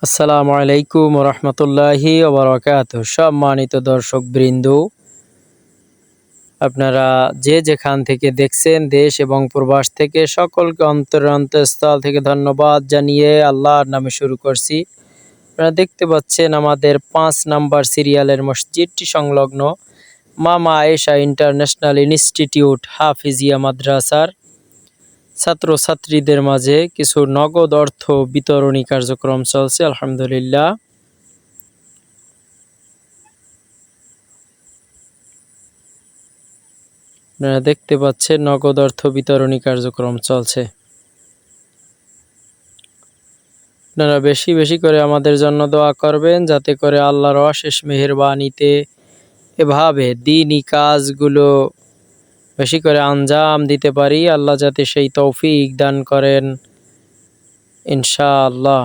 আসসালামু আলাইকুম রহমতুল্লাহি ওবরাকাতুহু। সম্মানিত দর্শক বৃন্দ, আপনারা যে যেখান থেকে দেখছেন, দেশ এবং প্রবাস থেকে, সকলকে অন্তরস্থল থেকে ধন্যবাদ জানিয়ে আল্লাহর নামে শুরু করছি। আপনারা দেখতে পাচ্ছেন আমাদের 5 নাম্বার সিরিয়ালের মসজিদটি সংলগ্ন মামা আয়েশা ইন্টারন্যাশনাল ইনস্টিটিউট হাফিজিয়া মাদ্রাসার ছাত্রছাত্রীদের মাঝে কিছু নগদ অর্থ বিতরণী কার্যক্রম চলছে। আলহামদুলিল্লাহ, আপনারা দেখতে পাচ্ছেন নগদ অর্থ বিতরণী কার্যক্রম চলছে। আপনারা বেশি বেশি করে আমাদের জন্য দোয়া করবেন, যাতে করে আল্লাহর অশেষ মেহেরবানিতে এভাবে দ্বীনি কাজগুলো বেশি করে আঞ্জাম দিতে পারি। আল্লাহ যাতে সেই তৌফিক দান করেন ইনশাআল্লাহ।